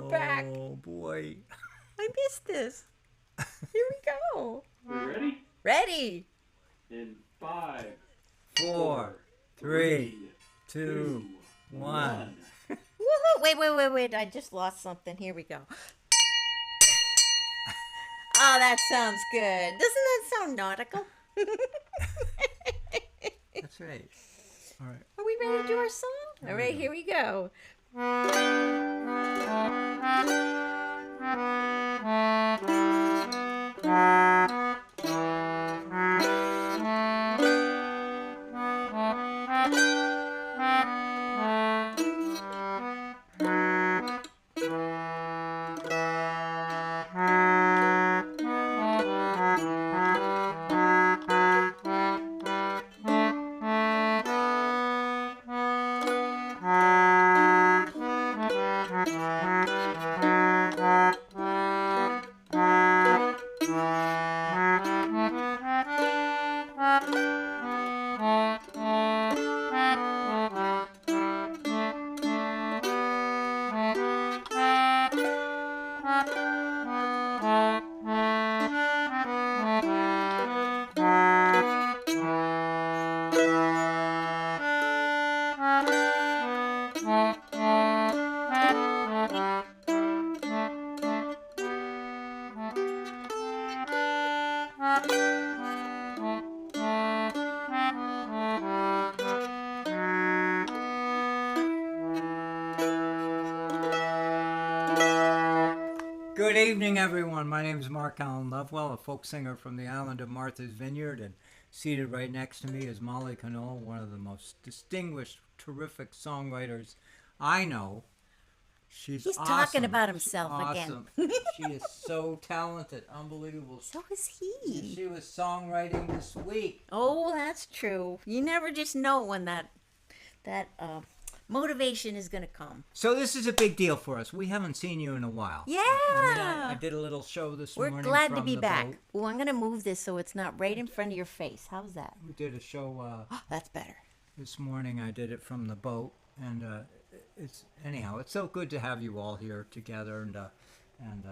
We're back. Oh, boy. I missed this. Here we go. We're ready? Ready. In 5, 4, 3, 2, 1. Woohoo! Wait. I just lost something. Here we go. Oh, that sounds good. Doesn't that sound nautical? That's right. All right. Are we ready to do our song? All right, here we go. Good evening, everyone. My name is Mark Allen Lovewell, a folk singer from the island of Martha's Vineyard, and seated right next to me is Molly Conole, one of the most distinguished, terrific songwriters I know. He's awesome. Talking about himself awesome. again. She is so talented, unbelievable. So is he. She was songwriting this week. Oh, that's true. You never just know when that motivation is going to come. So this is a big deal for us. We haven't seen you in a while. Yeah. I did a little show this morning. We're glad to from be the back. boat. Oh, I'm going to move this so it's not right in front of your face. How's that? We did a show That's better. this morning. I did it from the boat, and it's so good to have you all here together, and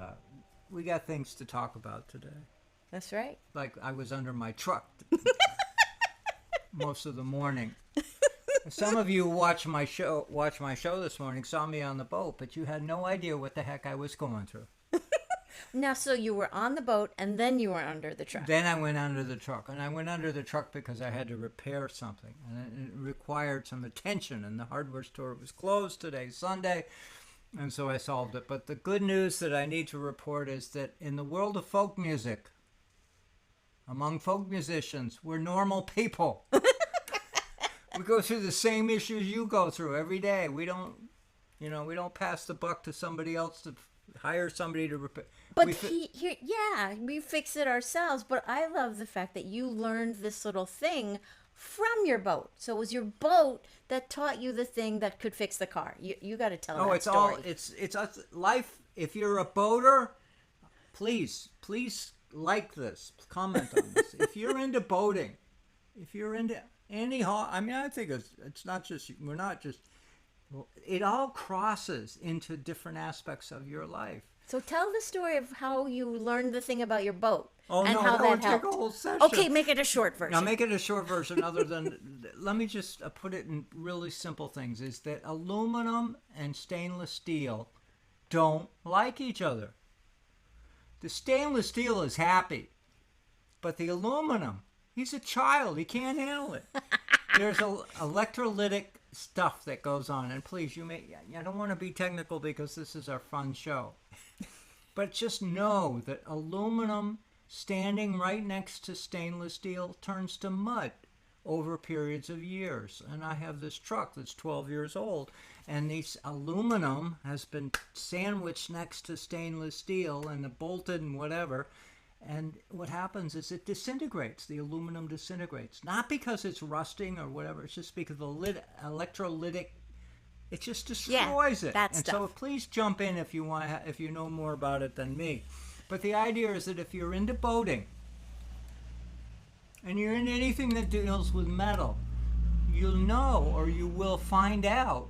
we got things to talk about today. That's right. Like I was under my truck most of the morning. Some of you watched my show this morning, saw me on the boat, but you had no idea what the heck I was going through. Now, so you were on the boat, and then you were under the truck. Then I went under the truck, and I went under the truck because I had to repair something, and it required some attention, and the hardware store was closed today, Sunday, and so I solved it. But the good news that I need to report is that in the world of folk music, among folk musicians, we're normal people. We go through the same issues you go through every day. We don't pass the buck to somebody else to hire somebody to repair. But we fix it ourselves. But I love the fact that you learned this little thing from your boat. So it was your boat that taught you the thing that could fix the car. You got to tell that story. It's life. If you're a boater, please like this, comment on this. If you're into boating, if you're into I think it's not just, we're not just, it all crosses into different aspects of your life. So tell the story of how you learned the thing about your boat. Oh, and no, how that would take a whole session. Okay, make it a short version. Now, make it a short version other than, let me just put it in really simple things, is that aluminum and stainless steel don't like each other. The stainless steel is happy, but the aluminum, he's a child. He can't handle it. There's electrolytic stuff that goes on. And please, I don't want to be technical because this is our fun show. But just know that aluminum standing right next to stainless steel turns to mud over periods of years. And I have this truck that's 12 years old. And this aluminum has been sandwiched next to stainless steel and bolted and whatever. And what happens is it disintegrates. The aluminum disintegrates. Not because it's rusting or whatever. It's just because the electrolytic, it just destroys it. That and stuff. so please jump in if you want, if you know more about it than me. But the idea is that if you're into boating and you're into anything that deals with metal, you'll know or you will find out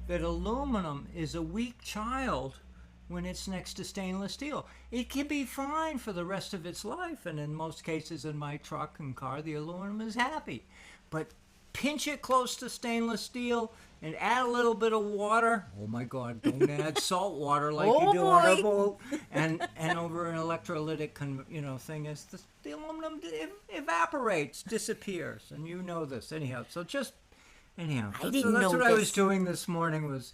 that aluminum is a weak child when it's next to stainless steel. It can be fine for the rest of its life, and in most cases in my truck and car, the aluminum is happy. But pinch it close to stainless steel and add a little bit of water. Oh my God, don't add salt water like you do on a boat. And over an electrolytic thing is the aluminum evaporates, disappears, and you know this. Anyhow, that's what I was doing this morning, was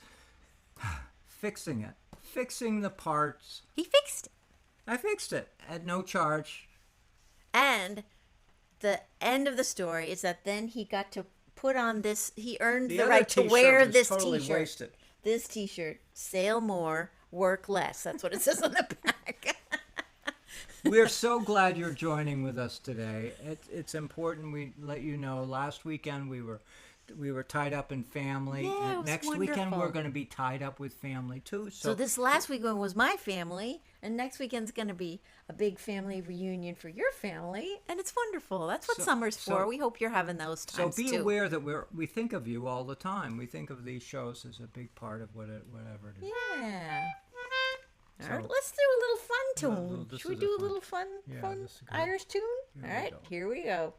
fixing it. Fixing the parts. He fixed it. I fixed it at no charge. And the end of the story is that then he got to put on this. He earned the right to wear this totally T-shirt. Wasted. This T-shirt: sail more, work less. That's what it says on the back. We're so glad you're joining with us today. It's important we let you know. Last weekend we were tied up in family. Yeah, and next weekend we're going to be tied up with family too. So this last weekend was my family, and next weekend's going to be a big family reunion for your family, and it's wonderful. That's what summer's for. We hope you're having those times too. So be aware that we think of you all the time. We think of these shows as a big part of whatever it is. Yeah. All right, let's do a little fun tune. Should we do a little fun Irish tune? All right, here we go.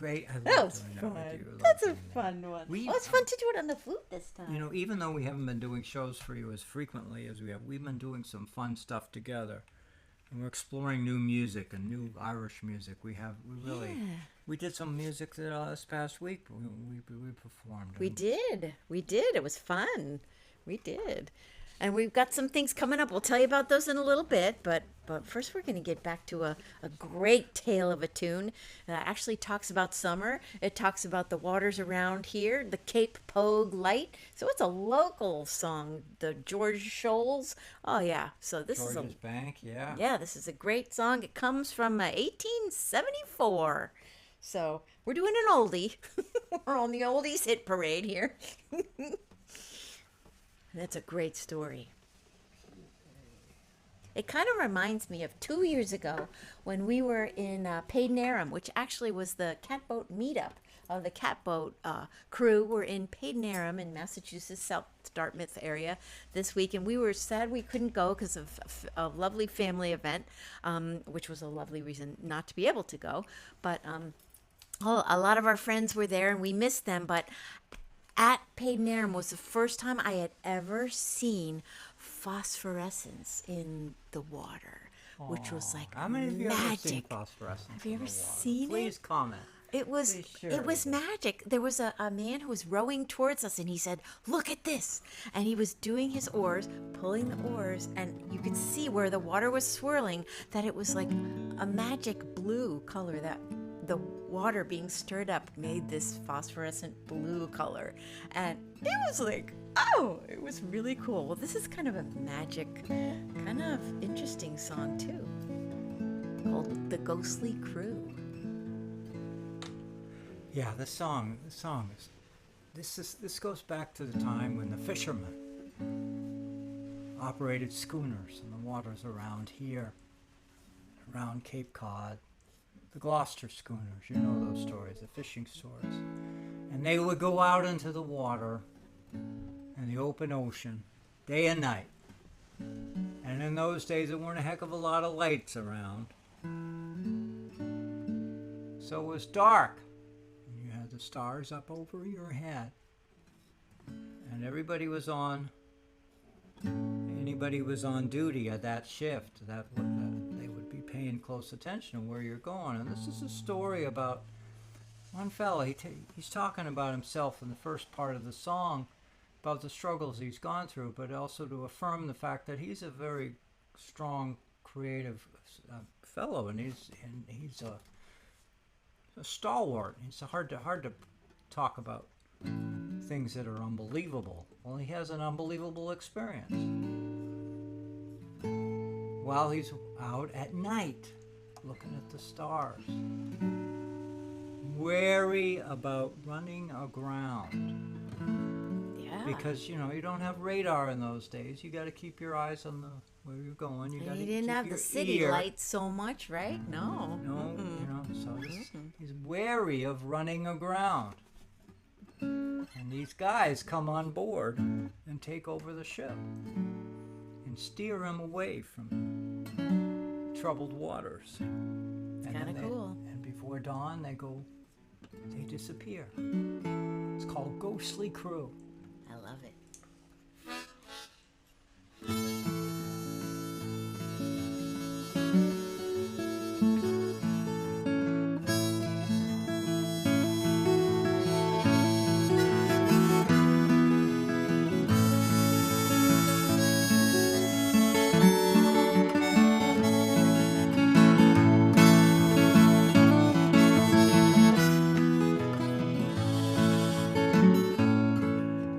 great. I That love was doing fun. that with you. That's a fun one. It's fun to do it on the flute this time. You know, even though we haven't been doing shows for you as frequently as we have, we've been doing some fun stuff together. And we're exploring new music and new Irish music. We did some music this past week. We performed. We did. It was fun. We did. And we've got some things coming up. We'll tell you about those in a little bit. But first, we're going to get back to a great tale of a tune that actually talks about summer. It talks about the waters around here, the Cape Pogue Light. So it's a local song, the George Shoals. Oh, yeah. So this George's is Bank, yeah. Yeah, this is a great song. It comes from 1874. So we're doing an oldie. We're on the oldies hit parade here. That's a great story. It kind of reminds me of 2 years ago when we were in Paden Aram, which actually was the catboat meetup the catboat crew were in Paden in Massachusetts, South Dartmouth area this week, and we were sad we couldn't go because of a lovely family event, which was a lovely reason not to be able to go. But a lot of our friends were there, and we missed them. But at Paden was the first time I had ever seen phosphorescence in the water, which was like How many of you have ever seen magic. phosphorescence? Have you in the ever water? seen Please it? comment. It was Please share it was with us. magic. There was a man who was rowing towards us, and he said, "Look at this!" And he was doing his oars, pulling the oars, and you could see where the water was swirling that it was like a magic blue color, that the water being stirred up made this phosphorescent blue color, and it was like, oh, it was really cool. Well, this is kind of a magic, kind of interesting song too, called "The Ghostly Crew." Yeah, the song is. This goes back to the time when the fishermen operated schooners in the waters around here, around Cape Cod, the Gloucester schooners. You know those stories, the fishing stories. And they would go out into the water in the open ocean, day and night. And in those days, there weren't a heck of a lot of lights around, so it was dark. You had the stars up over your head, and anybody was on duty at that shift, that they would be paying close attention to where you're going. And this is a story about one fella. He's talking about himself in the first part of the song, about the struggles he's gone through, but also to affirm the fact that he's a very strong, creative fellow, and he's a stalwart. It's hard to talk about things that are unbelievable. Well, he has an unbelievable experience while he's out at night looking at the stars, wary about running aground. Yeah. Because you don't have radar in those days. You got to keep your eyes on where you're going. You got And to he didn't keep have your the city ear. lights so much, right? No. No, so he's wary of running aground. And these guys come on board and take over the ship and steer him away from troubled waters. And Kind of then cool. And before dawn, they disappear. It's called Ghostly Crew. I love it.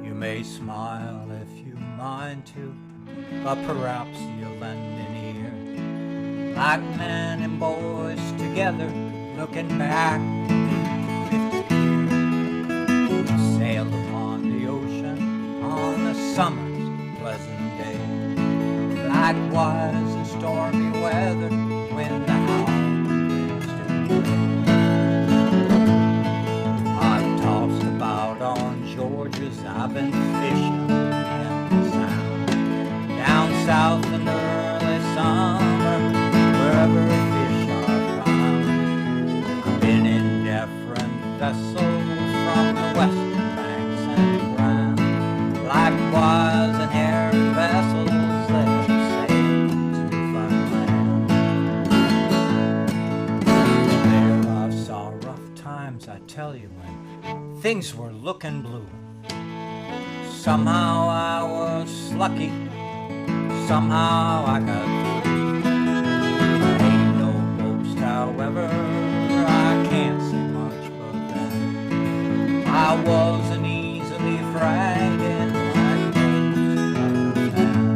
You may smile if you mind to, but perhaps you'll lend an ear. Like men and boys together, looking back 50 years. We sailed upon the ocean on a summer's pleasant day. Likewise in stormy weather, when the howling winds do blow. I've tossed about on Georgia's, I've been fishing in the Sound. Down south in early summer, wherever fish are found. I've been in different vessels from the western banks and ground. Likewise in hairy vessels that have sailed to Newfoundland. There I saw rough times, I tell you, when things were looking blue. Somehow I was lucky, somehow I got through. Ain't no boast, however, I can't say much but that I wasn't easily frightened like most other men.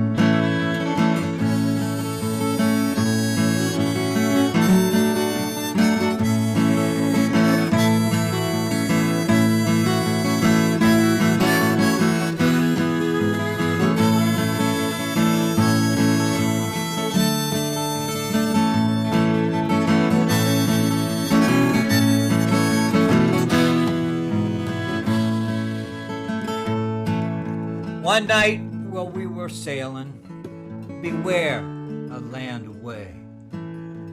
One night while we were sailing, beware a land away.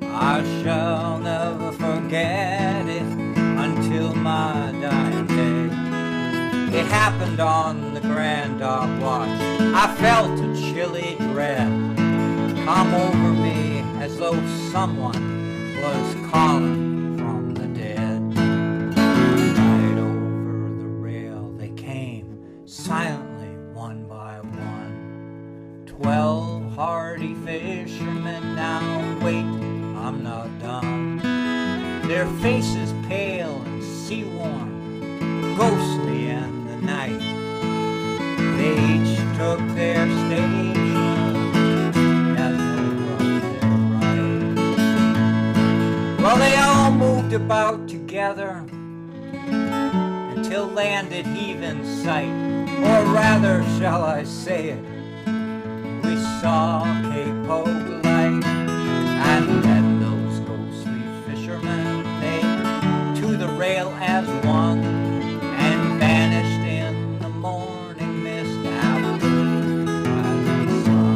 I shall never forget it until my dying day. It happened on the Grand Dog Watch. I felt a chilly dread come over me as though someone was calling from the dead. Right over the rail they came, silently one by one. 12 hardy fishermen. Now wait, I'm not done. Their faces pale and sea-worn, ghostly in the night. They each took their station as they rode their right. Well, they all moved about together until land did heave in sight. Or rather, shall I say it, we saw Cape Hope light. And then those ghostly fishermen, they to the rail as one, and vanished in the morning mist after the rising sun.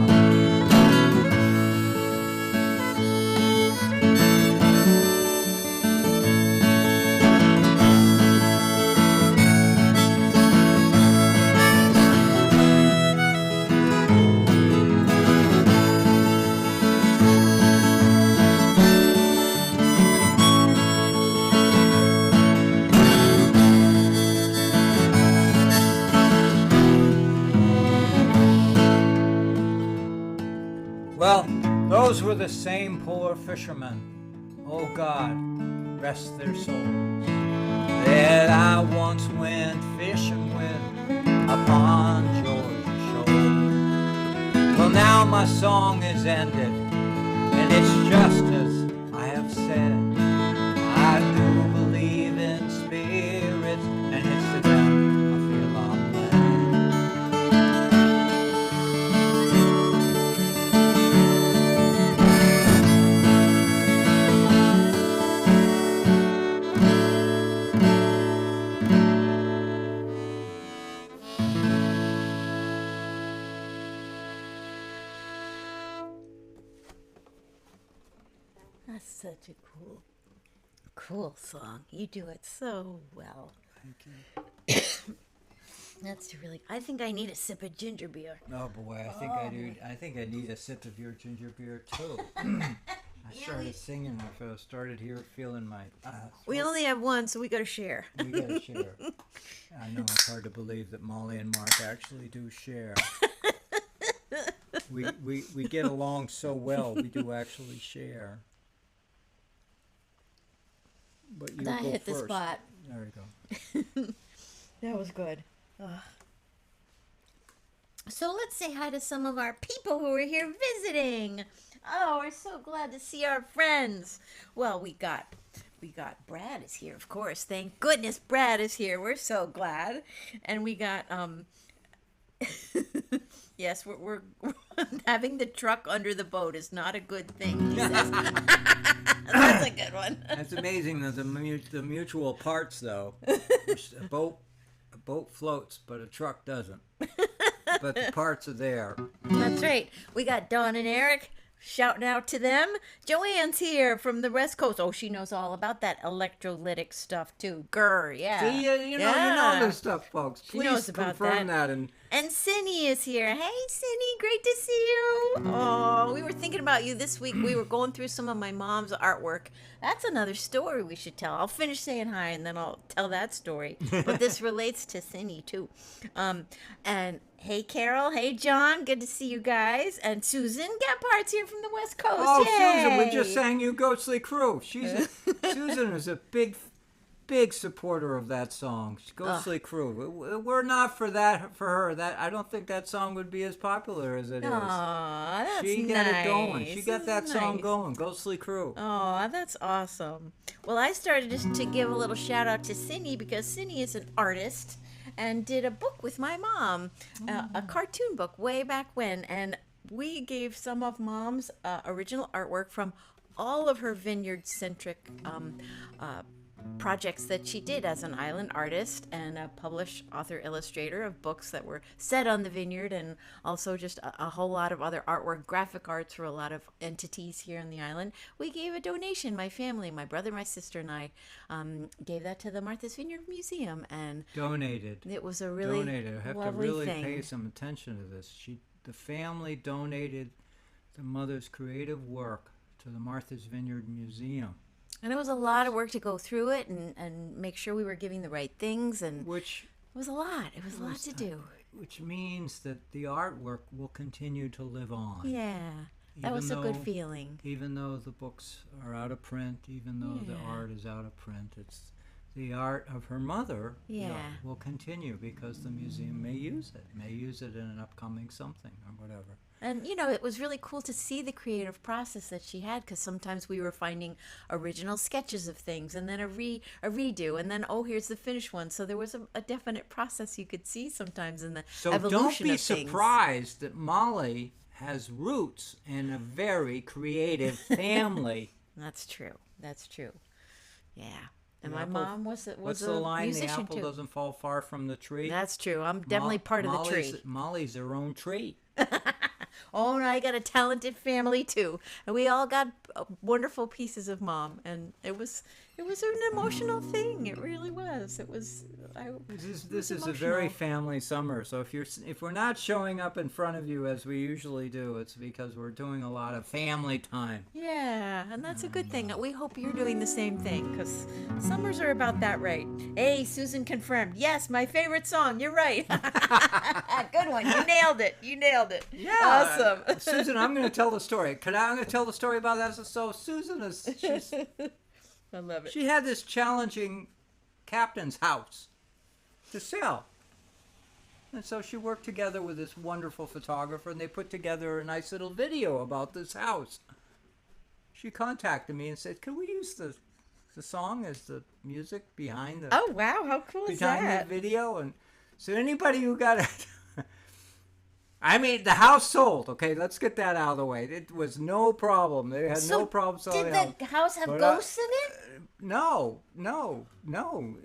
Well, those were the same poor fishermen, oh God, rest their souls, that I once went fishing with upon Georgia's shore. Well, now my song is ended, and it's just as I have said. I do believe in spirits, and it's to them I feel I'm led. That's such a cool song. You do it so well. Thank you. That's really. I think I need a sip of ginger beer. Oh boy, I think I do. I think I need a sip of your ginger beer too. I started singing. I started here feeling my. We only have one, so we got to share. We gotta share. I know it's hard to believe that Molly and Mark actually do share. We get along so well. We do actually share. But you I go hit first. the spot. There you go. That was good. Ugh. So let's say hi to some of our people who are here visiting. Oh, we're so glad to see our friends. Well, we got Brad is here, of course. Thank goodness Brad is here. We're so glad. And we got yes, we're having the truck under the boat is not a good thing, he says. That's a good one. That's amazing. The mutual parts, though. A boat floats, but a truck doesn't. But the parts are there. That's right. We got Dawn and Eric. Shouting out to them. Joanne's here from the West Coast. Oh, she knows all about that electrolytic stuff too. Grr, yeah. See, you know this stuff, folks. She knows Please about confirm that. And Cindy is here. Hey, Cindy, great to see you. Oh, we were thinking about you this week. We were going through some of my mom's artwork. That's another story we should tell. I'll finish saying hi and then I'll tell that story. But this relates to Cindy too. And hey, Carol. Hey, John. Good to see you guys. And Susan Gephardt's here from the West Coast. Oh, Yay! Susan, we just sang you Ghostly Crew. Susan is a big supporter of that song. Ghostly Crew. We're not for her. That I don't think that song would be as popular as it is. Aw, that's She got nice. it going. She got that That's song nice. going. Ghostly Crew. Oh, that's awesome. Well, I started just to give a little shout out to Cindy because Cindy is an artist and did a book with my mom, a cartoon book way back when. And we gave some of Mom's original artwork from all of her vineyard-centric projects that she did as an island artist and a published author illustrator of books that were set on the Vineyard, and also just a whole lot of other artwork, graphic arts for a lot of entities here on the island. We gave a donation. My family, my brother, my sister, and I gave that to the Martha's Vineyard Museum, and Donated. it was a really Donated. I have to lovely really thing. pay some attention to this. The family donated the mother's creative work to the Martha's Vineyard Museum. And it was a lot of work to go through it and make sure we were giving the right things, and Which it was a lot. It was a lot to do. which means that the artwork will continue to live on. Yeah, that Even was a good though- feeling. Even though the books are out of print, even though the Yeah. art is out of print, it's the art of her mother Yeah. will continue because the museum may use it in an upcoming something or whatever. And, you know, it was really cool to see the creative process that she had, because sometimes we were finding original sketches of things and then a redo, and then, oh, here's the finished one. So there was a definite process you could see sometimes in the So evolution don't be of things. surprised that Molly has roots in a very creative family. That's true. That's true. Yeah. And The my apple- mom was What's a the line? The musician apple too. doesn't fall far from the tree. That's true. I'm definitely part of the tree. Molly's her own tree. Oh, and I got a talented family too, and we all got wonderful pieces of mom, and it was an emotional thing. It really was. It was. This is a very family summer. So if we're not showing up in front of you as we usually do, it's because we're doing a lot of family time. Yeah, and that's a good thing. We hope you're doing the same thing, because summers are about that, right? Hey, Susan confirmed. Yes, my favorite song. You're right. Good one. You nailed it. You nailed it. Yeah, Awesome. Susan, I'm going to tell the story. I'm going to tell the story about that. So Susan I love it. she had this challenging captain's house to sell. And so she worked together with this wonderful photographer, and they put together a nice little video about this house. She contacted me and said, "Can we use the song as the music behind the Oh wow, how cool is that? the video?" And so anybody who got it, I mean, the house sold. Okay, let's get that out of the way. It was no problem. They had no problem selling Did the house. the house have But, ghosts in it? No.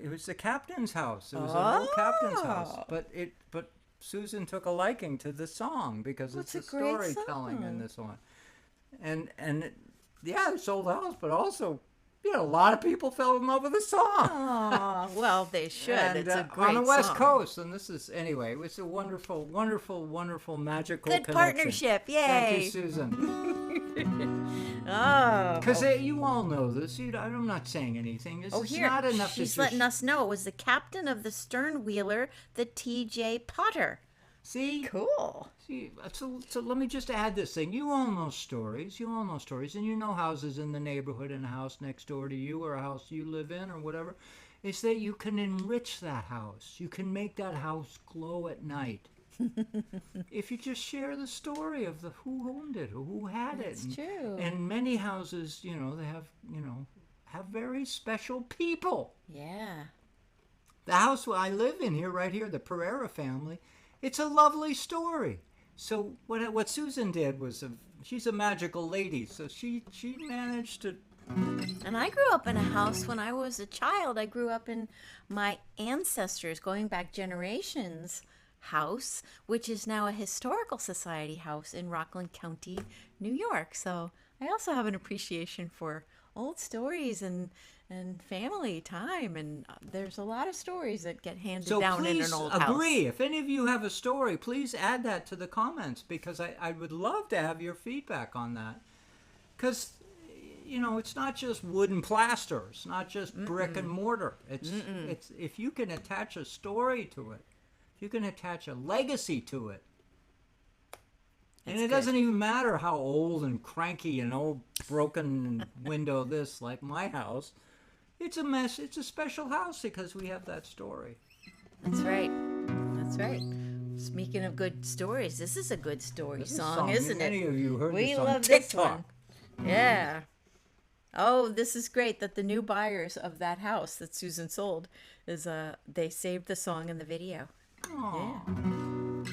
It was the captain's house. It was an old captain's house. But Susan took a liking to the song because That's it's a the great storytelling in song. this one. And it sold the house, but also, a lot of people fell in love with the song. Oh, well, they should. And, It's a great on the West song. Coast, and this is anyway. It was a wonderful, wonderful, wonderful, magical Good connection. partnership. Yay. Thank you, Susan. Oh. Because you all know this. I'm not saying anything. This Oh, is here. not enough She's to letting just us know it was the captain of the stern wheeler, the T.J. Potter. see. Cool. See, so let me just add this thing. You all know stories. And you know houses in the neighborhood and a house next door to you or a house you live in or whatever. It's that you can enrich that house. You can make that house glow at night. If you just share the story of who owned it or who had it. That's true. And many houses, they have very special people. Yeah. The house I live in here, right here, the Pereira family, it's a lovely story. So what Susan did was, she's a magical lady, so she managed to. And I grew up in a house when I was a child. I grew up in my ancestors, going back generations, house, which is now a historical society house in Rockland County, New York. So I also have an appreciation for old stories and family time, and there's a lot of stories that get handed So down in please an old agree. house. If any of you have a story, please add that to the comments because I would love to have your feedback on that. Because, it's not just wood and plaster. It's not just brick and mortar. It's if you can attach a story to it, if you can attach a legacy to it, and it doesn't even matter how old and cranky and old broken window this, like my house. It's a mess. It's a special house because we have that story. That's right. That's right. Speaking of good stories, this is a good story This song, isn't it? Many of you heard We this on love TikTok. this one. Yeah. Oh, this is great that the new buyers of that house that Susan sold they saved the song in the video. Aw.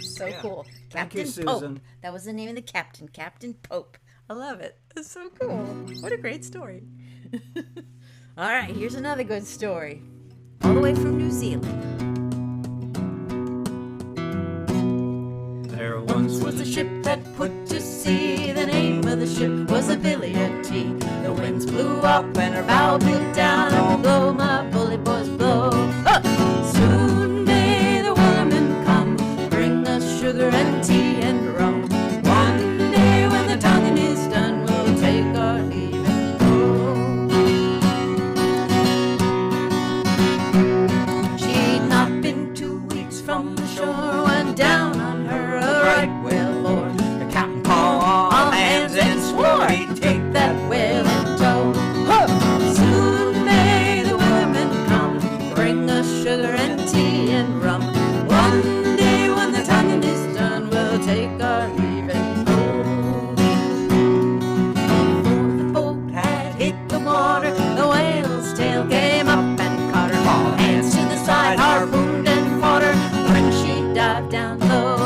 So Yeah. cool. Thank you, Captain Pope. Susan. That was the name of the captain, Captain Pope. I love it. It's so cool. What a great story. All right, here's another good story. All the way from New Zealand. There Once was a ship that put to sea. The name of the ship was a Vineyard. The winds blew up and her bow blew down. And blow, my bully boys, blow. Soon may the wellerman come, bring us sugar and tea and rum. One day when the tonguing is done, we'll take our leave and go. She'd not been 2 weeks from the shore when down on her a right whale bore. The captain called all hands and swore he'd take that whale in tow. Soon may the wellerman come, bring us sugar and tea and rum. One day when the tonguing is done, we'll take our leave and go. Before the boat had hit the water, the whale's tail came up and caught her. All hands to the side, harpooned and fought her when she dived down low.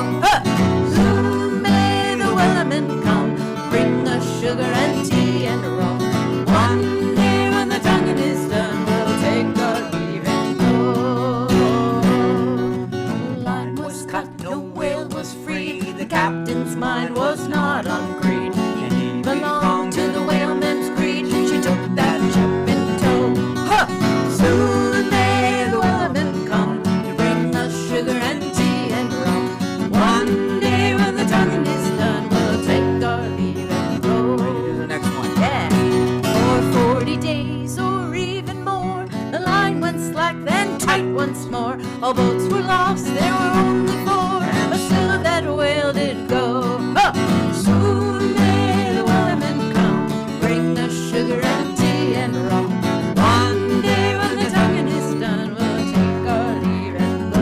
Soon may the wellerman come, bring us sugar and tea and rum. One day when the tonguing is done, we'll take our leave and go. No line was cut, no whale was free. The captain's mind was not on greed, and he belonged to the whaleman's creed. She took that ship in tow. Soon may the wellerman come to bring us sugar and tea and rum. One day when the tonguing is done, we'll take our leave and go. Ready to the next one. Yeah. For 40 days or even more, the line went slack, then tight once more. All boats were lost, there were only 4, but still that whale did go. Soon may the wellerman come, bring us sugar and tea and rum. One day when the tonguing is done, we'll take our leave and go.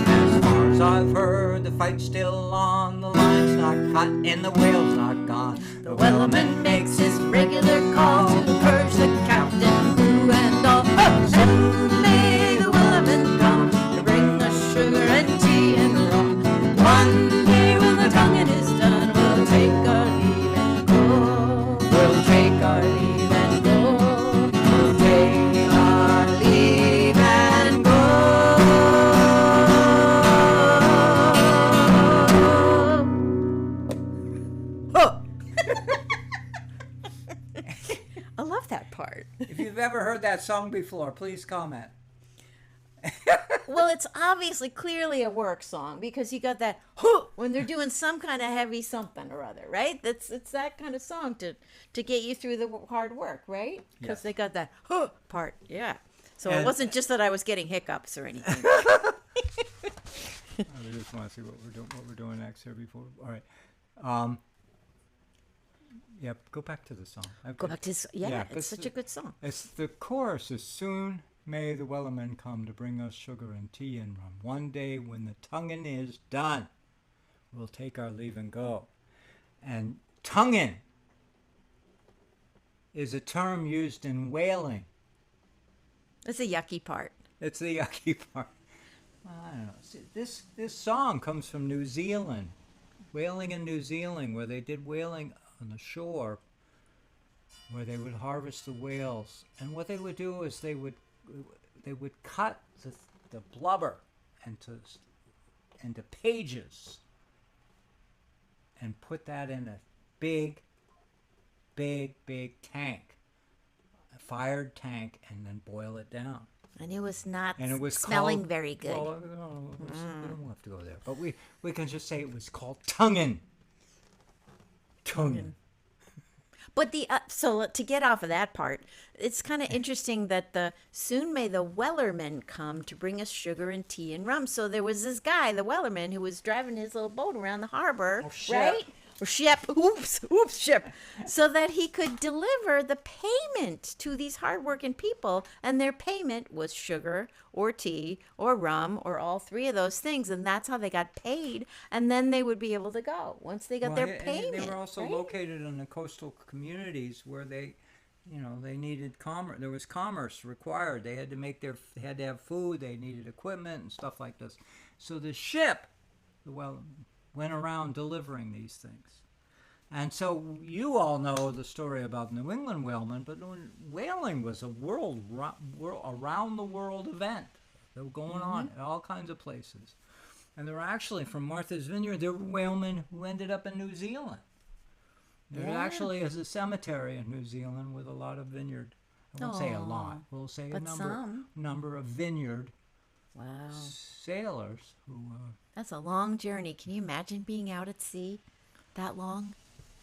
As far as I've heard, the fight's still on. The line's not cut and the whale's not gone. The wellerman makes his regular call to purge the captain, crew, and all. Soon may the wellerman come to bring us sugar and tea and rum. One day when the tonguing is done, we'll take our leave and go. We'll take our leave and go. We'll take our leave and go. I love that part. If you've ever heard that song before, please comment. Well, it's obviously clearly a work song because you got that when they're doing some kind of heavy something or other, right? It's that kind of song to get you through the hard work, right? Because Yes. they got that part, yeah. So it And- wasn't just that I was getting hiccups or anything. I just want to see what we're doing next here before. All right. Yep. Go back to the song. Go back to Yeah, it's such a good song. It's the chorus is soon may the wellerman come to bring us sugar and tea and rum. One day when the tonguing is done, we'll take our leave and go. And tonguing is a term used in whaling. That's a yucky part. It's the yucky part. I don't know. See, this song comes from New Zealand, whaling in New Zealand, where they did whaling on the shore, where they would harvest the whales, and what they would do is they would cut the blubber into pages, and put that in a big tank, a fired tank, and then boil it down. And it was not And it was smelling called, very good. Well, no, we don't have to go there, but we can just say it was called tonguing. Tonguing. But so to get off of that part, it's kind of interesting that soon may the wellerman come to bring us sugar and tea and rum. So there was this guy, the wellerman, who was driving his little boat around the harbor, right? Or ship, ship, so that he could deliver the payment to these hardworking people, and their payment was sugar or tea or rum or all 3 of those things, and that's how they got paid, and then they would be able to go once they got their payment. And they were also right? located in the coastal communities where they needed commerce. There was commerce required. They had to have food. They needed equipment and stuff like this. So the ship, went around delivering these things. And so you all know the story about New England whalemen, but whaling was a around the world event. They were going on at all kinds of places. And there were actually, from Martha's Vineyard, there were whalemen who ended up in New Zealand. There actually is a cemetery in New Zealand with a lot of vineyard. I won't say a lot. We'll say a number of vineyard sailors who. That's a long journey. Can you imagine being out at sea that long?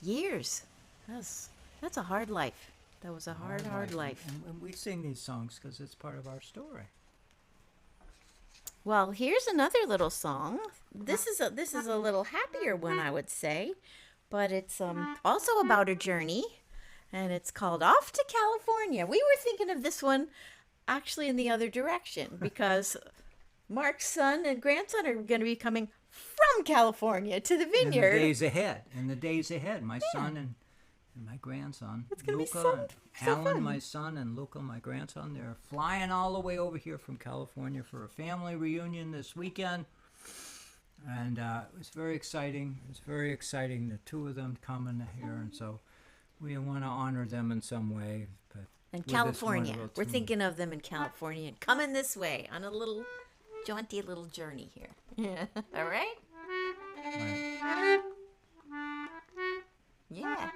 Years. That's a hard life. That was a hard life. And we sing these songs because it's part of our story. Well, here's another little song. This is a little happier one, I would say, but it's also about a journey, and it's called "Off to California." We were thinking of this one actually in the other direction because Mark's son and grandson are going to be coming from California to the vineyard. In the days ahead, my son and my grandson, It's gonna Luca, be so Alan, fun. my son, and Luca, my grandson, they're flying all the way over here from California for a family reunion this weekend. And it was very exciting. It was very exciting, the two of them coming here. And so we want to honor them in some way. But In with this California. wonderful We're tune. thinking of them in California and coming this way on a little jaunty little journey here. Yeah. All right? Right. Yeah.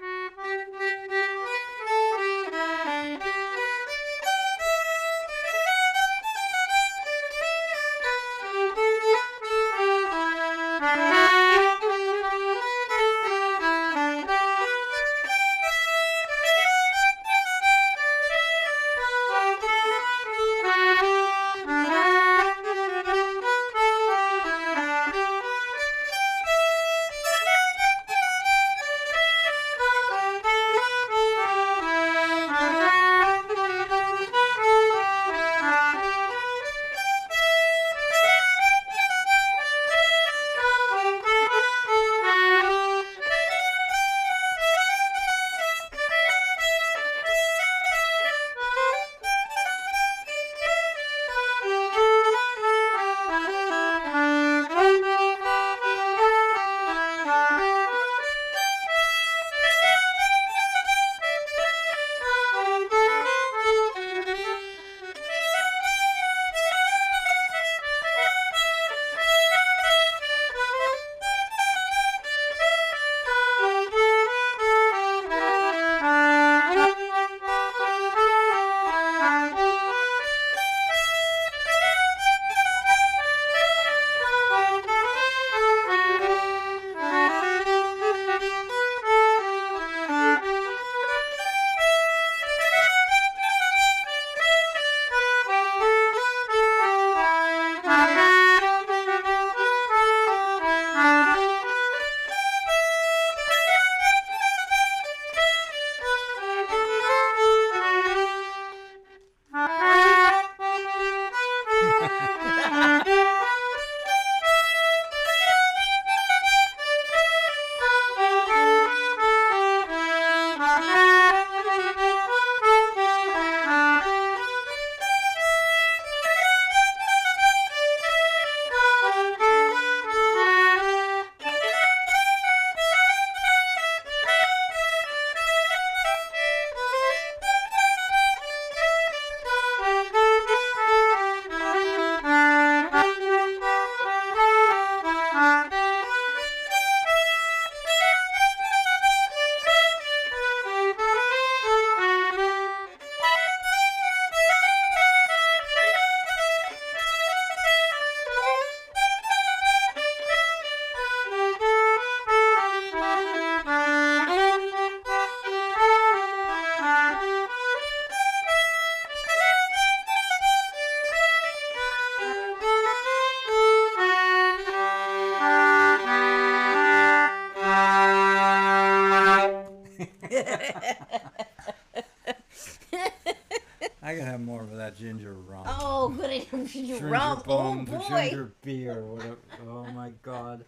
I gotta have more of that ginger rum. Oh, good Ginger rum. Oh bum, the boy, ginger beer. Whatever. Oh my God.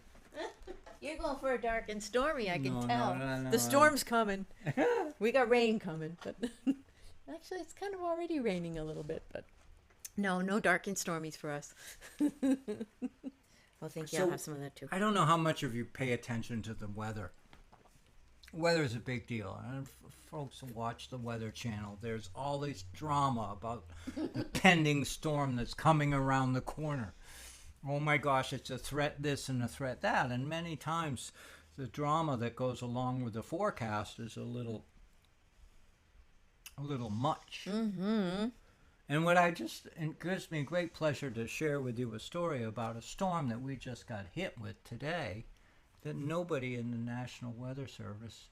you're going for a dark and stormy. I can No, tell. no, The storm's coming. We got rain coming, but actually, it's kind of already raining a little bit. But no dark and stormies for us. Well, thank you. I'll So- have some of that too. I don't know how much of you pay attention to the weather. Weather's a big deal. And folks who watch the Weather Channel, there's all this drama about the pending storm that's coming around the corner. Oh my gosh, it's a threat this and a threat that. And many times the drama that goes along with the forecast is a little much. Mm-hmm. And it gives me great pleasure to share with you a story about a storm that we just got hit with today that nobody in the National Weather Service,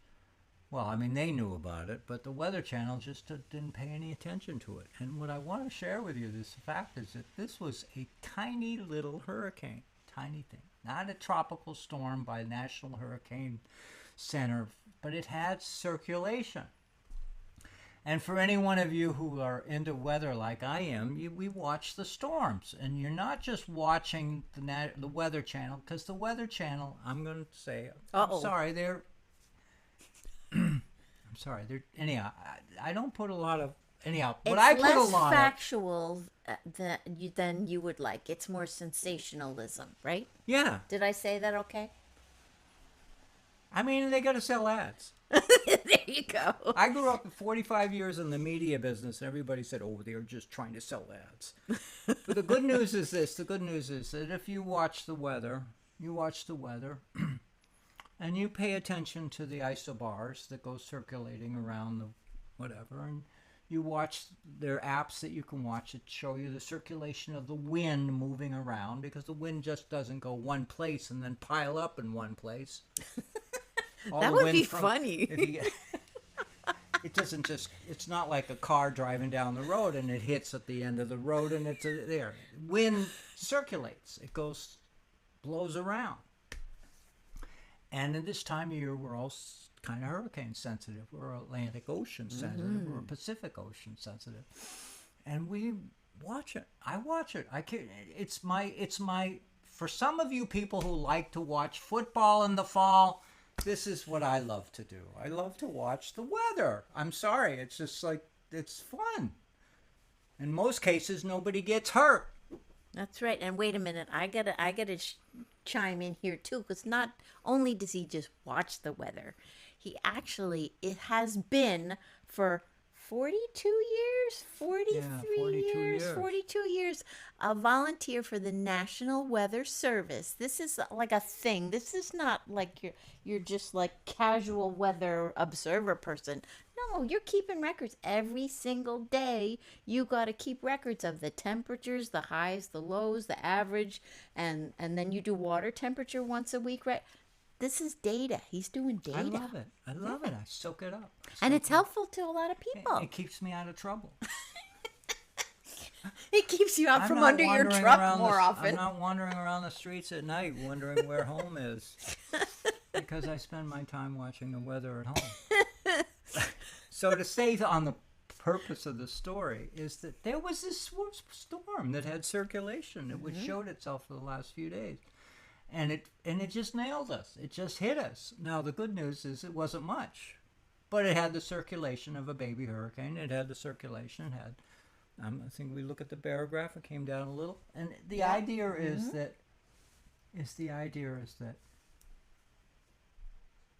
well, I mean, they knew about it, but the Weather Channel just didn't pay any attention to it. And what I want to share with you, this fact, is that this was a tiny little hurricane, tiny thing, not a tropical storm by National Hurricane Center, but it had circulation. And for any one of you who are into weather like I am, we watch the storms. And you're not just watching the Weather Channel, because the Weather Channel, I'm going to say, I'm sorry, anyhow, I don't put a lot of, anyhow, but I put a lot less factual than you would like. It's more sensationalism, right? Yeah. Did I say that okay? I mean, they got to sell ads. There you go. I grew up 45 years in the media business, and everybody said, oh, they're just trying to sell ads. But the good news is this. The good news is that if you watch the weather, and you pay attention to the isobars that go circulating around the whatever, and you watch their apps that you can watch that show you the circulation of the wind moving around, because the wind just doesn't go one place and then pile up in one place. That would be funny. It doesn't just, it's not like a car driving down the road and it hits at the end of the road and it's there. Wind circulates. It blows around. And at this time of year, we're all kind of hurricane sensitive. We're Atlantic Ocean sensitive. We're Pacific Ocean sensitive. And we watch it. I watch it. I can't, it's my, for some of you people who like to watch football in the fall, this is what I love to do. I love to watch the weather. I'm sorry. It's just like, it's fun. In most cases, nobody gets hurt. That's right. And wait a minute. I gotta chime in here too, because not only does he just watch the weather, it has been for 42 years, 42 years, a volunteer for the National Weather Service. This is like a thing. This is not like you're just like casual weather observer person. No, you're keeping records every single day. You got to keep records of the temperatures, the highs, the lows, the average, and then you do water temperature once a week, right? This is data. He's doing data. I love it. I soak it up. And it's helpful to a lot of people. It keeps me out of trouble. It keeps you out from under your truck more often. I'm not wandering around the streets at night wondering where home is, because I spend my time watching the weather at home. So to stay on the purpose of the story is that there was this storm that had circulation that showed itself for the last few days. And it just nailed us. It just hit us. Now, the good news is it wasn't much. But it had the circulation of a baby hurricane. It had the circulation. It had, I think we look at the barograph, it came down a little. And the idea is that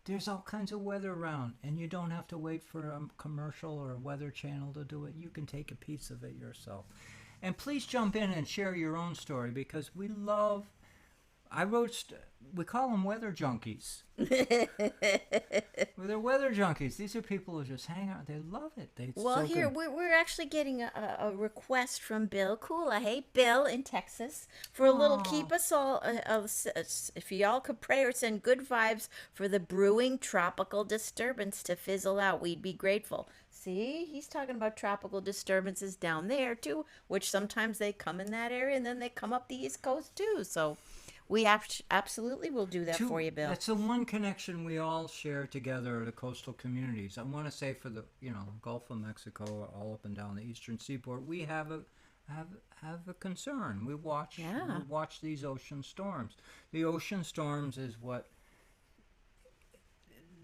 there's all kinds of weather around. And you don't have to wait for a commercial or a Weather Channel to do it. You can take a piece of it yourself. And please jump in and share your own story, because we love... we call them weather junkies. They're weather junkies. These are people who just hang out. They love it. We're actually getting a request from Bill Kula. Hey, Bill in Texas, for a little keep us all, if y'all could pray or send good vibes for the brewing tropical disturbance to fizzle out, we'd be grateful. See, he's talking about tropical disturbances down there too, which sometimes they come in that area and then they come up the East Coast too. So we absolutely will do that for you, Bill. That's the one connection we all share together, the coastal communities. I want to say for the Gulf of Mexico, all up and down the eastern seaboard, we have a concern. We watch these ocean storms. The ocean storms is what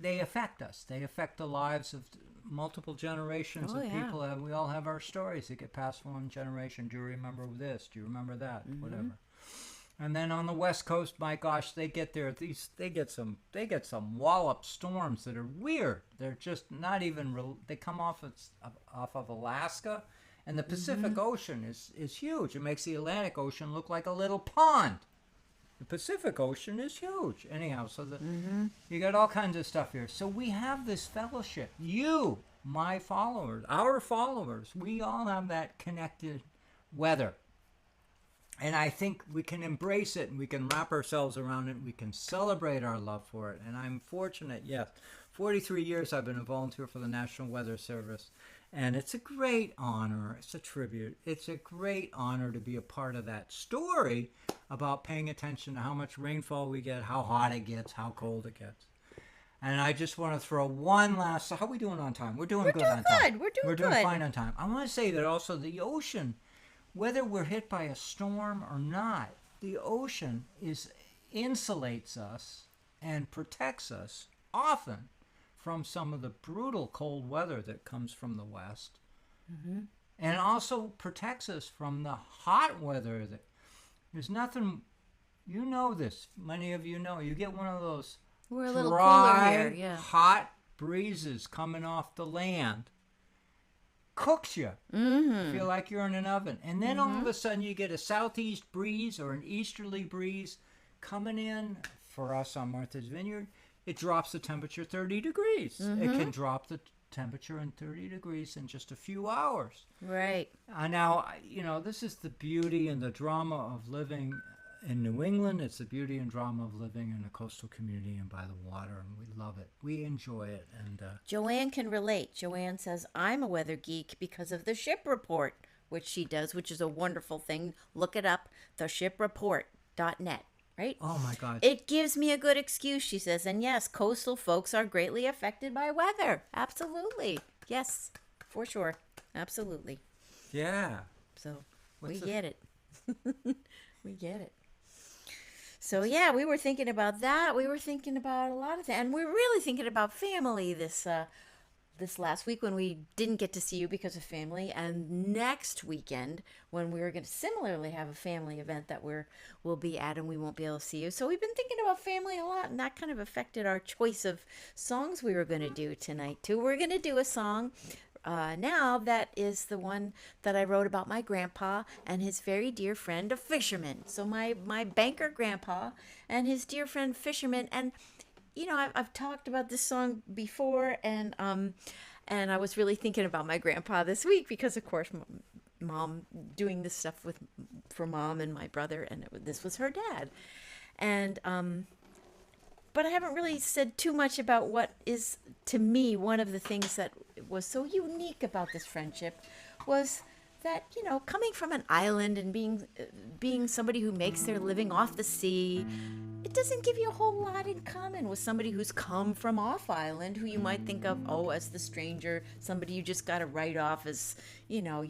they affect us. They affect the lives of multiple generations of people. We all have our stories that get passed from one generation. Do you remember this? Do you remember that? Whatever. And then on the West Coast, my gosh, they get some wallop storms that are weird. They're just not even they come off of Alaska, and the Pacific Ocean is huge. It makes the Atlantic Ocean look like a little pond. The Pacific Ocean is huge. Anyhow, so you got all kinds of stuff here. So we have this fellowship. You, my followers, our followers, we all have that connected weather. And I think we can embrace it, and we can wrap ourselves around it, and we can celebrate our love for it. And I'm fortunate, yes. 43 years I've been a volunteer for the National Weather Service. And it's a great honor. It's a tribute. It's a great honor to be a part of that story about paying attention to how much rainfall we get, how hot it gets, how cold it gets. And I just want to throw one last... So how are we doing on time? We're doing good on time. We're doing fine on time. I want to say that also the ocean... Whether we're hit by a storm or not, the ocean insulates us and protects us often from some of the brutal cold weather that comes from the west. And also protects us from the hot weather. There's nothing, you know this, many of you know, you get one of those We're a little dry, cooler here, yeah. hot breezes coming off the land. Cooks you. Feel like you're in an oven. And then all of a sudden you get a southeast breeze or an easterly breeze coming in. For us on Martha's Vineyard, it drops the temperature 30 degrees. It can drop the temperature in 30 degrees in just a few hours. Right. Now, you know, this is the beauty and the drama of living in New England. It's the beauty and drama of living in a coastal community and by the water, and we love it. We enjoy it. And Joanne can relate. Joanne says, I'm a weather geek because of the ship report, which she does, which is a wonderful thing. Look it up, theshipreport.net, right? oh my God. It gives me a good excuse, she says. And yes, coastal folks are greatly affected by weather. Absolutely. Yes, for sure. Absolutely. Yeah. So What's we the- get it. We get it. So yeah, we were thinking about that. We were thinking about a lot of things, and we were really thinking about family this last week when we didn't get to see you because of family, and next weekend when we were going to similarly have a family event that we'll be at, and we won't be able to see you. So we've been thinking about family a lot, and that kind of affected our choice of songs we were going to do tonight too. We're going to do a song. Now that is the one that I wrote about my grandpa and his very dear friend, a fisherman. So my banker grandpa and his dear friend fisherman. And you know, I've talked about this song before, and I was really thinking about my grandpa this week because, of course, mom doing this stuff for mom and my brother, and this was her dad, and but I haven't really said too much about what is, to me, one of the things that was so unique about this friendship was that, you know, coming from an island and being somebody who makes their living off the sea, it doesn't give you a whole lot in common with somebody who's come from off island, who you might think of, as the stranger, somebody you just got to write off as, you know,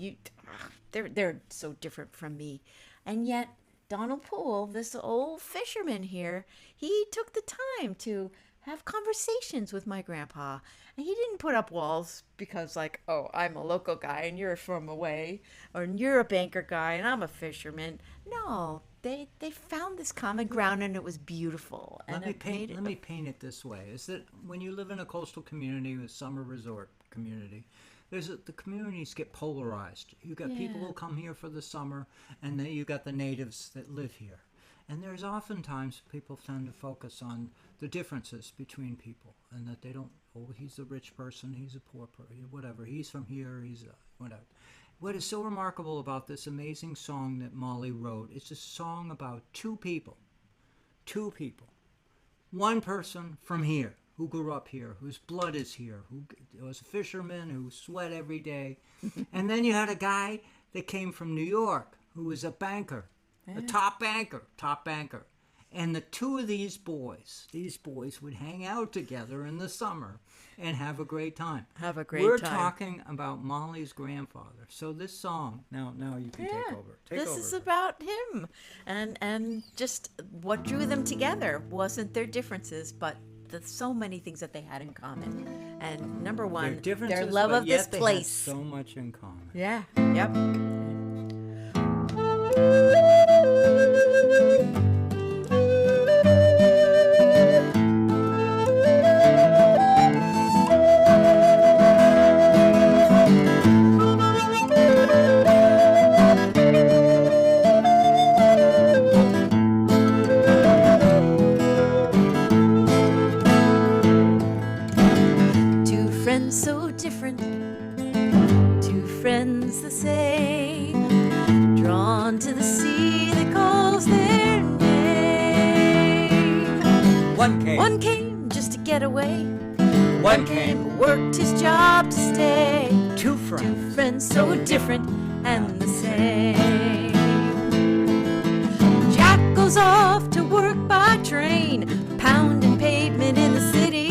they're so different from me. And yet, Donald Poole, this old fisherman here, he took the time to have conversations with my grandpa. And he didn't put up walls because, like, I'm a local guy and you're from away, or you're a banker guy and I'm a fisherman. No, they found this common ground, and it was beautiful. And Let me paint it this way: is that when you live in a coastal community, a summer resort community, the communities get polarized. You got people who come here for the summer, and then you got the natives that live here. And there's oftentimes people tend to focus on the differences between people, and that they don't, he's a rich person, he's a poor person, whatever, he's from here, he's whatever. What is so remarkable about this amazing song that Molly wrote, it's a song about two people. One person from here, who grew up here, whose blood is here, who was a fisherman, who sweat every day. And then you had a guy that came from New York, who was a banker, a top banker. And the two of these boys would hang out together in the summer and have a great time. We're talking about Molly's grandfather. So this song, now you can take over. This is about him. And just what drew them together wasn't their differences, but so many things that they had in common. And number one, their love of this place. So much in common. Yeah. Yep. friends so different, two friends the same, drawn to the sea that calls their name. One came just to get away. One came, worked his job to stay. Two Two friends so different and the same. Jack goes off to work by train, pounding pavement in the city.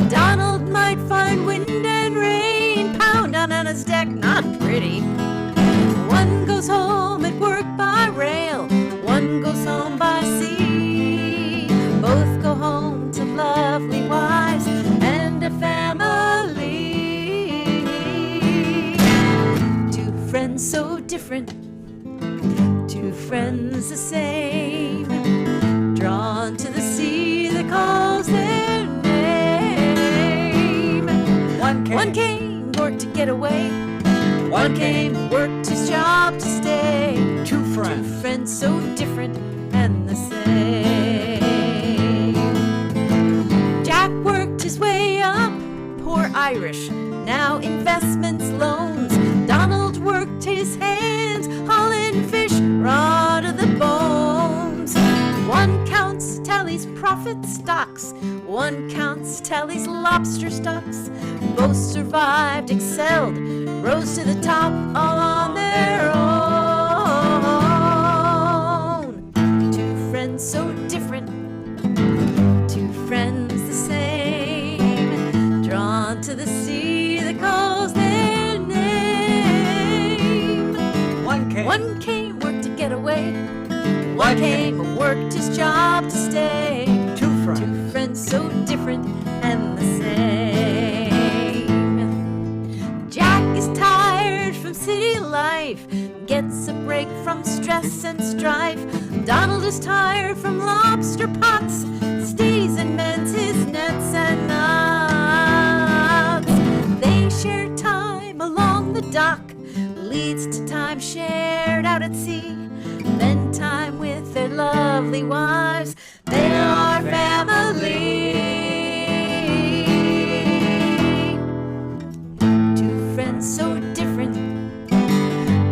Donald might find wind and rain, pound down on his deck, not pretty. One goes home at work by rail, one goes home by sea. Both go home to lovely wives and a family. Two friends so different, two friends the same, drawn to the sea that calls their name. One came, worked to get away. One came, worked his job to stay. Two Two friends so different and the same. Jack worked his way up, poor Irish, now investments, loans. Donald worked his hands, hauling fish raw to the bones. One counts, tallies profit stocks, one counts, tallies lobster stocks. Both survived, excelled, rose to the top all on their own. Two friends so different, two friends the same, drawn to the sea that calls their name. One came, worked to get away. One came, worked his job to stay. Two Two friends so different and the same. Jack is tired from city life, gets a break from stress and strife. Donald is tired from lobster pots, stays and mends his nets and knots. They share time along the dock, leads to time shared out at sea. Then time with their lovely wives, they are family. Two friends so different,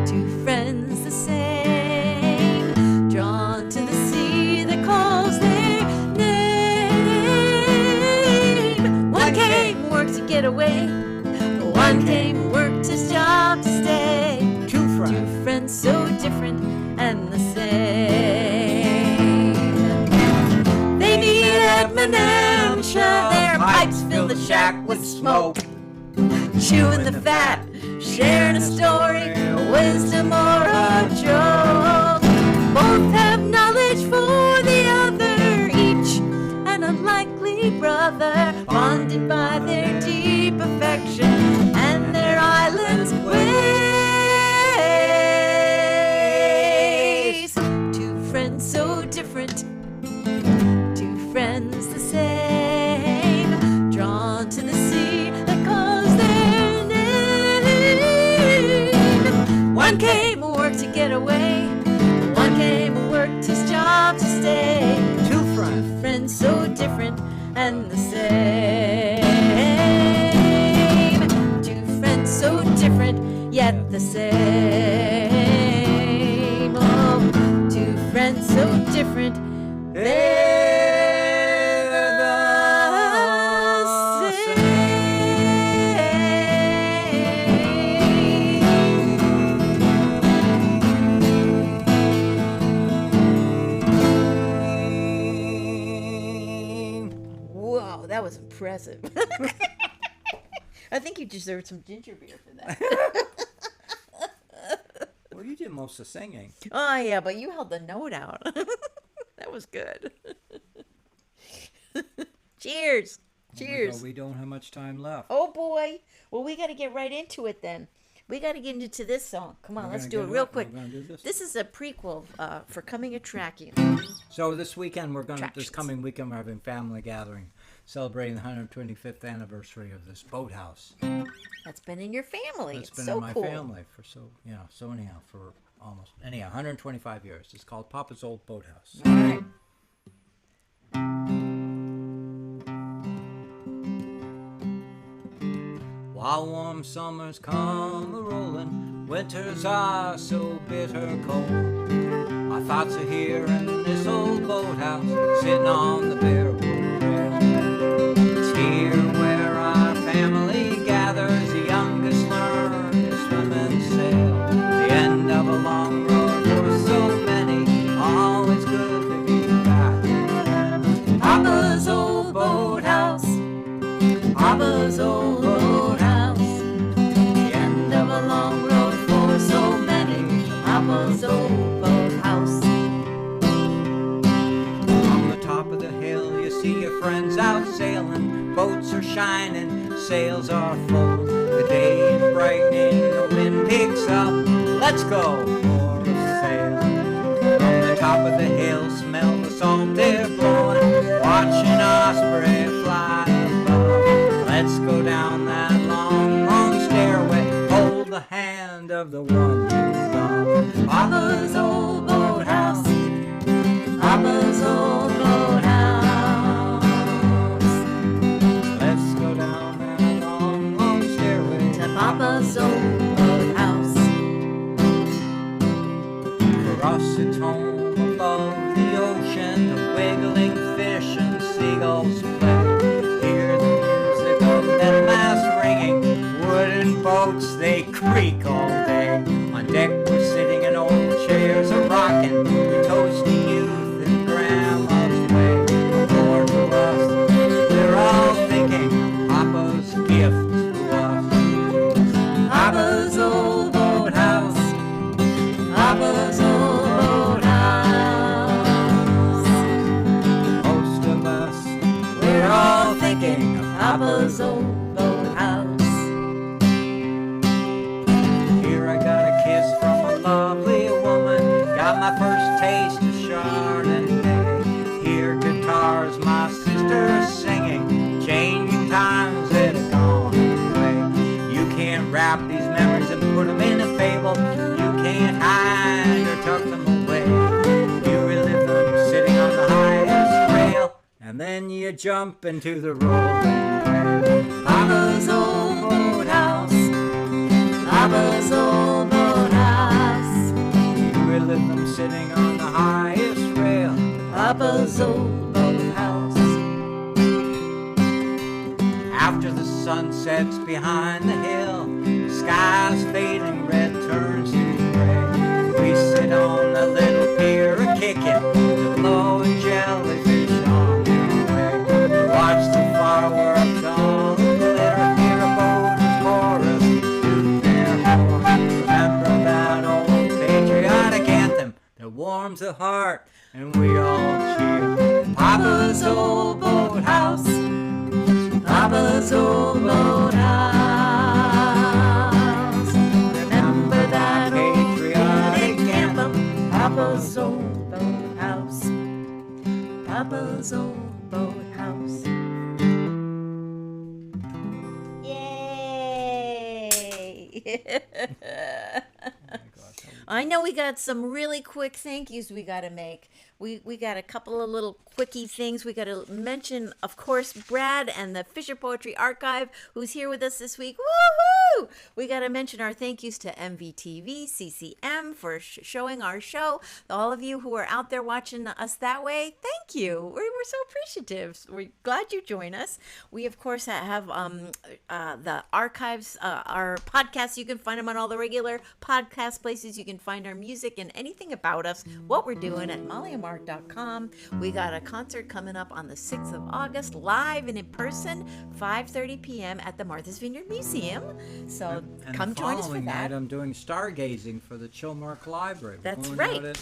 two friends the same, drawn to the sea that calls their name. One came, worked to get away. One came, worked his job to stay. Two Friends so different and the same. They meet at Menamsha, their pipes fill the shack with smoke, chewing the fat, sharing a story, a wisdom or a joke. Both have knowledge for the other, each an unlikely brother, bonded by their deep affection and their island's ways. Two friends so different, two friends the same, drawn to the sea that calls their name. One came, worked to get away. One came, worked his job to stay. Two Friends so different and the same. Two friends so different yet the same. Oh, two friends so different, they're the same. Whoa, that was impressive. I think you deserved some ginger beer for that. Well, you did most of the singing. Oh, yeah, but you held the note out. That was good. Cheers. Cheers. We don't have much time left. Oh, boy. Well, we got to get right into it then. We got to get into this song. Come on, let's do it real quick. This is a prequel for Coming Attracting. So this weekend, this Attractions. coming weekend, we're having family gathering, celebrating the 125th anniversary of this boathouse. That's been in your family. It's It's been so in my cool. family for for almost 125 years. It's called Papa's Old Boathouse. All right. while warm summers come a-rolling, winters are so bitter cold. My thoughts are here in this old boathouse, sitting on the bare wood rail. It's here where our family gathers, the youngest learn to swim and sail. The end of a long road for so many, always good to be back. Papa's old boathouse, Papa's old boathouse. The end of a long road for so many, Papa's old boathouse. On the top of the hill you see your friends out sailing. Boats are shining, sails are full. The day is brightening, the wind picks up. Let's go for a sail. From the top of the hill, smell the salt air blowing. Watch an osprey fly above. Let's go down that long, long stairway. Hold the hand of the one you love. Papa's old boathouse, Papa's old boathouse. Let's go down that long, long stairway to Papa's old boathouse. For us it's home above the ocean, the wiggling fish and seagulls play. Hear the music of that mast ringing, wooden boats they creak all day. On deck we're sitting in old chairs a-rocking, we toast to youth in grandma's way. Aboard to us, we're all thinking Papa's gift to us. Papa's old boathouse, Papa's old boathouse. Most of us, we're all thinking of Papa's old boathouse. Here I got a kiss from a lovely woman, got my first taste of Chardonnay. Hear guitars, my sister singing, changing times that have gone away. You can't wrap these memories and put them in a fable. You can't hide or tuck them away. You relive them sitting on the highest rail, and then you jump into the rolling wave. Papa's old boathouse, Papa's old boathouse. You relive them sitting on the highest rail, Papa's old boathouse. After the sun sets behind the hill, the sky's fading, red turns to gray. We sit on a little pier a-kicking, the blowing jellyfish on their way. We watch the fireworks all glitter, hear a boater's chorus toot their horn. Remember that old patriotic anthem that warms the heart, and we all cheer. Papa's old boathouse, Papa's old boathouse. Remember that patriotic anthem, Papa's old boathouse, Papa's old boathouse. Yay! I know we got some really quick thank yous we got to make. We got a couple of little quickie things. We got to mention, of course, Brad and the Fisher Poetry Archive, who's here with us this week. Woohoo! We got to mention our thank yous to MVTV, CCM for showing our show. All of you who are out there watching us that way, thank you. We're so appreciative. We're glad you join us. We, of course, have the archives, our podcasts. You can find them on all the regular podcast places. You can find our music and anything about us, what we're doing at mollyandmark.com. We got a concert coming up on the 6th of August, live and in person, 5:30 p.m. at the Martha's Vineyard Museum. So and come join us for that. Night, I'm doing stargazing for the Chilmark Library. That's right.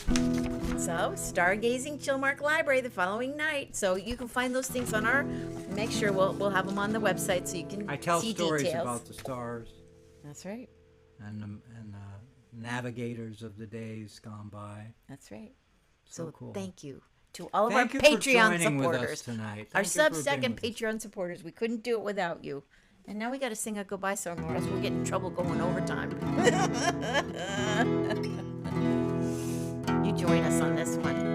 So stargazing Chilmark Library the following night. So you can find those things on our. Make sure we'll have them on the website so you can I tell see stories details. about the stars. That's right. And navigators of the days gone by. That's right. So cool. Thank you to all of Thank our you for Patreon joining with us supporters. tonight. Our Thank you for Substack being and with us. Patreon supporters. We couldn't do it without you. And now we got to sing a goodbye song or else we'll get in trouble going overtime. You join us on this one.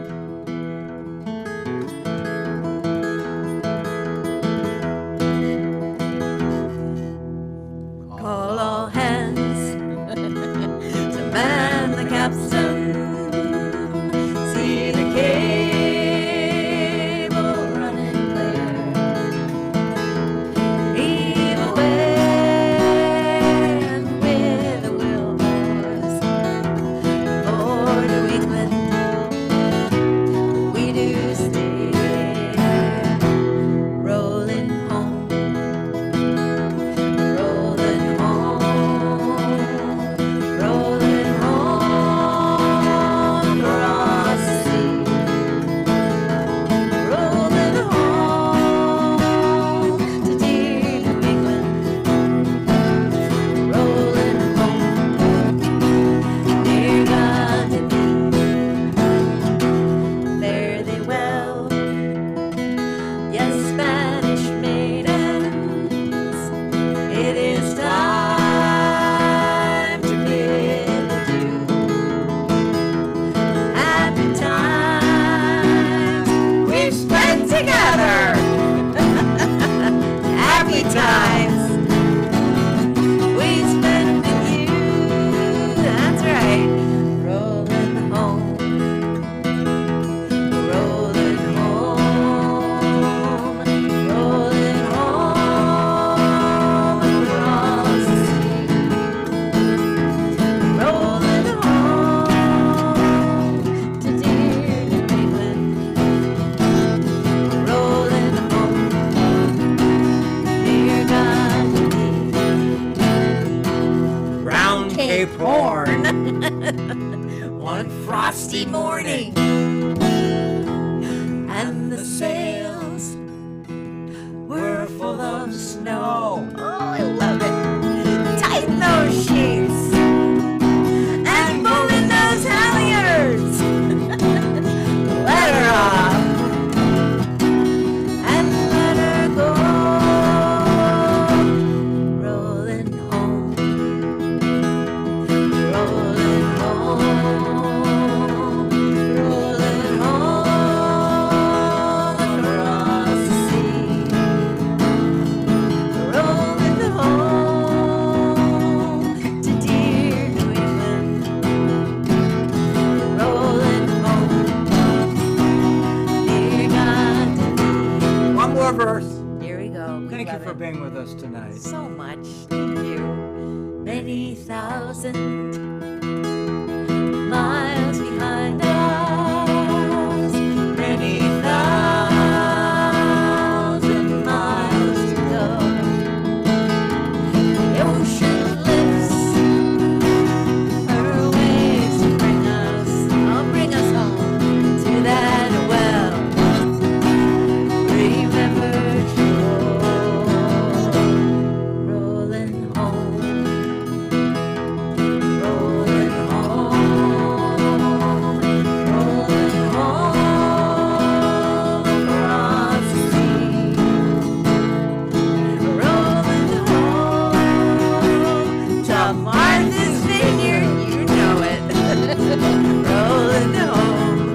misty morning, and the sails were full of snow. Oh, I love it. Tighten those sheets and move in those halyards. Let her off and let her go. Rolling home, rolling home, rolling home across the sea. Rolling home to dear New England. Rolling home, dear God to thee. One more verse. Here we go. We Thank you love for it being with us tonight. so much. Thank you. Many thousand miles behind us. Many thousand miles to go. The ocean lifts her waves to bring us home to that well. Remember to rolling home, rolling home, rolling home across the sea. Rolling home to Martha's Vineyard, you know it. Rolling home,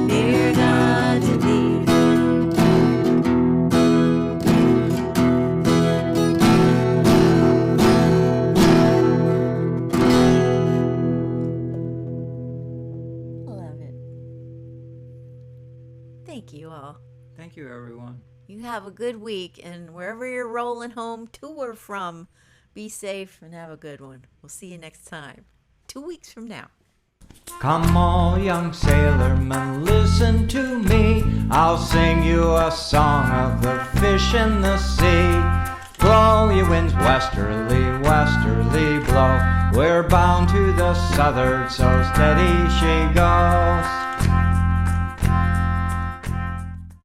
dear God to thee. Love it. Thank you all. Thank you, everyone. You have a good week, and wherever you're rolling home to or from, be safe and have a good one. We'll see you next time, 2 weeks from now. Come all young sailormen, listen to me. I'll sing you a song of the fish in the sea. Blow, ye winds, westerly, westerly blow. We're bound to the southward, so steady she goes.